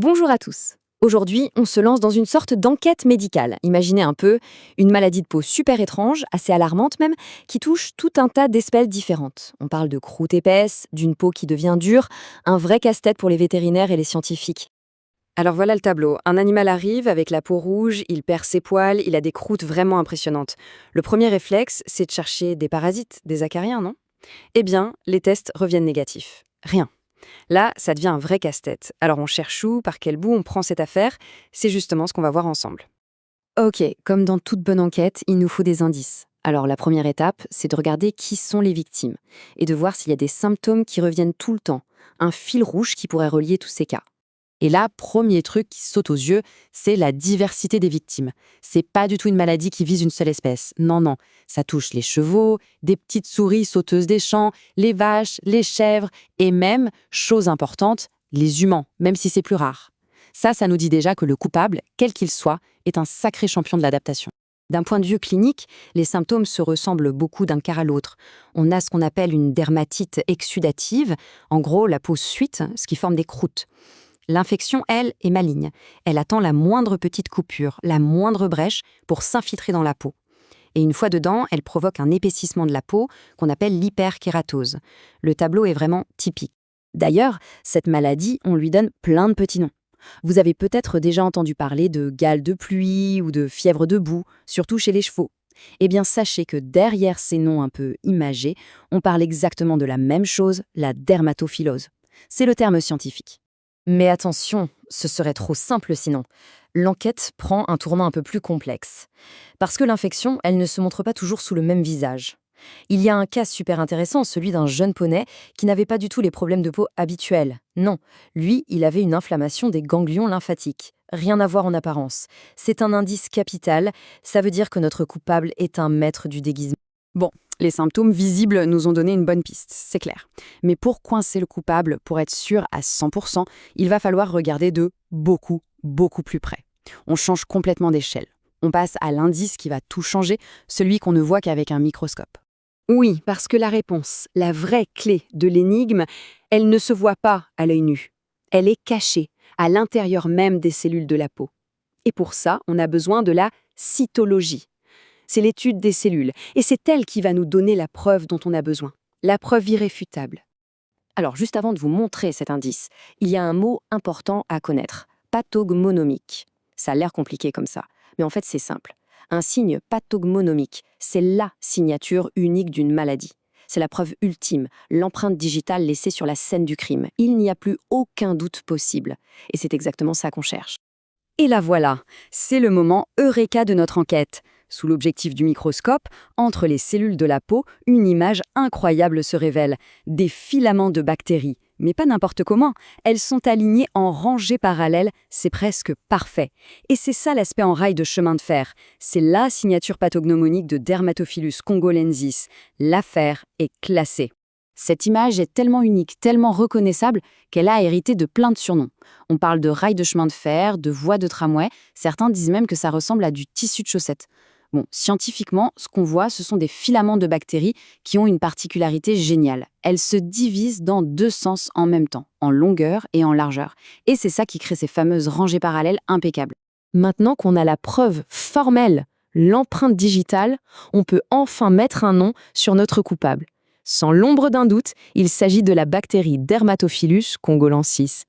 Bonjour à tous. Aujourd'hui, on se lance dans une sorte d'enquête médicale. Imaginez un peu une maladie de peau super étrange, assez alarmante même, qui touche tout un tas d'espèces différentes. On parle de croûte épaisse, d'une peau qui devient dure, un vrai casse-tête pour les vétérinaires et les scientifiques. Alors voilà le tableau. Un animal arrive avec la peau rouge, il perd ses poils, il a des croûtes vraiment impressionnantes. Le premier réflexe, c'est de chercher des parasites, des acariens, non? Eh bien, les tests reviennent négatifs. Rien. Là, ça devient un vrai casse-tête. Alors on cherche où, par quel bout on prend cette affaire? C'est justement ce qu'on va voir ensemble. Ok, comme dans toute bonne enquête, il nous faut des indices. Alors la première étape, c'est de regarder qui sont les victimes et de voir s'il y a des symptômes qui reviennent tout le temps, un fil rouge qui pourrait relier tous ces cas. Et là, premier truc qui saute aux yeux, c'est la diversité des victimes. C'est pas du tout une maladie qui vise une seule espèce. Non, non. Ça touche les chevaux, des petites souris sauteuses des champs, les vaches, les chèvres et même, chose importante, les humains, même si c'est plus rare. Ça nous dit déjà que le coupable, quel qu'il soit, est un sacré champion de l'adaptation. D'un point de vue clinique, les symptômes se ressemblent beaucoup d'un cas à l'autre. On a ce qu'on appelle une dermatite exsudative, en gros la peau suinte, ce qui forme des croûtes. L'infection, elle, est maligne. Elle attend la moindre petite coupure, la moindre brèche pour s'infiltrer dans la peau. Et une fois dedans, elle provoque un épaississement de la peau qu'on appelle l'hyperkératose. Le tableau est vraiment typique. D'ailleurs, cette maladie, on lui donne plein de petits noms. Vous avez peut-être déjà entendu parler de gale de pluie ou de fièvre de boue, surtout chez les chevaux. Eh bien, sachez que derrière ces noms un peu imagés, on parle exactement de la même chose, la dermatophyllose. C'est le terme scientifique. Mais attention, ce serait trop simple sinon. L'enquête prend un tournant un peu plus complexe. Parce que l'infection, elle ne se montre pas toujours sous le même visage. Il y a un cas super intéressant, celui d'un jeune poney qui n'avait pas du tout les problèmes de peau habituels. Non, lui, il avait une inflammation des ganglions lymphatiques. Rien à voir en apparence. C'est un indice capital, ça veut dire que notre coupable est un maître du déguisement. Bon, les symptômes visibles nous ont donné une bonne piste, c'est clair. Mais pour coincer le coupable, pour être sûr à 100%, il va falloir regarder de beaucoup, beaucoup plus près. On change complètement d'échelle. On passe à l'indice qui va tout changer, celui qu'on ne voit qu'avec un microscope. Oui, parce que la réponse, la vraie clé de l'énigme, elle ne se voit pas à l'œil nu. Elle est cachée à l'intérieur même des cellules de la peau. Et pour ça, on a besoin de la cytologie. C'est l'étude des cellules, et c'est elle qui va nous donner la preuve dont on a besoin, la preuve irréfutable. Alors, juste avant de vous montrer cet indice, il y a un mot important à connaître, pathogmonomique. Ça a l'air compliqué comme ça, mais en fait c'est simple. Un signe pathogmonomique, c'est la signature unique d'une maladie. C'est la preuve ultime, l'empreinte digitale laissée sur la scène du crime. Il n'y a plus aucun doute possible. Et c'est exactement ça qu'on cherche. Et la voilà, c'est le moment eureka de notre enquête. Sous l'objectif du microscope, entre les cellules de la peau, une image incroyable se révèle. Des filaments de bactéries. Mais pas n'importe comment. Elles sont alignées en rangées parallèles, c'est presque parfait. Et c'est ça l'aspect en rail de chemin de fer. C'est la signature pathognomonique de Dermatophilus congolensis. L'affaire est classée. Cette image est tellement unique, tellement reconnaissable, qu'elle a hérité de plein de surnoms. On parle de rails de chemin de fer, de voies de tramway, certains disent même que ça ressemble à du tissu de chaussette. Bon, scientifiquement, ce qu'on voit, ce sont des filaments de bactéries qui ont une particularité géniale. Elles se divisent dans deux sens en même temps, en longueur et en largeur. Et c'est ça qui crée ces fameuses rangées parallèles impeccables. Maintenant qu'on a la preuve formelle, l'empreinte digitale, on peut enfin mettre un nom sur notre coupable. Sans l'ombre d'un doute, il s'agit de la bactérie Dermatophilus congolensis.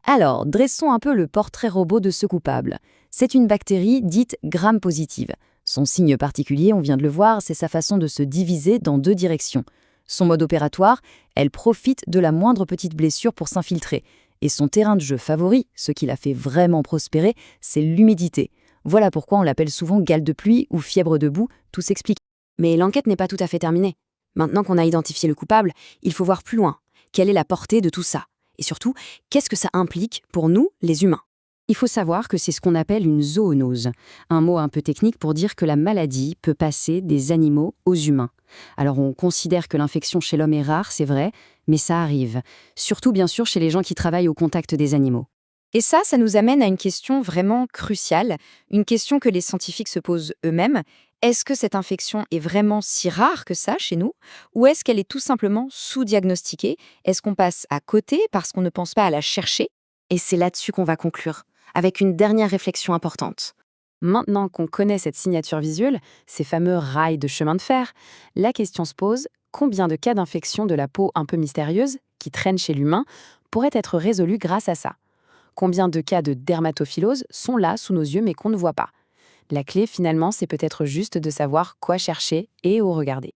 Alors, dressons un peu le portrait robot de ce coupable. C'est une bactérie dite gram-positive. Son signe particulier, on vient de le voir, c'est sa façon de se diviser dans deux directions. Son mode opératoire, elle profite de la moindre petite blessure pour s'infiltrer. Et son terrain de jeu favori, ce qui l'a fait vraiment prospérer, c'est l'humidité. Voilà pourquoi on l'appelle souvent gale de pluie ou fièvre de boue, tout s'explique. Mais l'enquête n'est pas tout à fait terminée. Maintenant qu'on a identifié le coupable, il faut voir plus loin. Quelle est la portée de tout ça? Et surtout, qu'est-ce que ça implique pour nous, les humains? Il faut savoir que c'est ce qu'on appelle une zoonose, un mot un peu technique pour dire que la maladie peut passer des animaux aux humains. Alors on considère que l'infection chez l'homme est rare, c'est vrai, mais ça arrive. Surtout bien sûr chez les gens qui travaillent au contact des animaux. Et ça nous amène à une question vraiment cruciale, une question que les scientifiques se posent eux-mêmes. Est-ce que cette infection est vraiment si rare que ça chez nous? Ou est-ce qu'elle est tout simplement sous-diagnostiquée? Est-ce qu'on passe à côté parce qu'on ne pense pas à la chercher? Et c'est là-dessus qu'on va conclure, avec une dernière réflexion importante. Maintenant qu'on connaît cette signature visuelle, ces fameux rails de chemin de fer, la question se pose, combien de cas d'infection de la peau un peu mystérieuse, qui traînent chez l'humain, pourraient être résolus grâce à ça? Combien de cas de dermatophilose sont là sous nos yeux mais qu'on ne voit pas? La clé finalement, c'est peut-être juste de savoir quoi chercher et où regarder.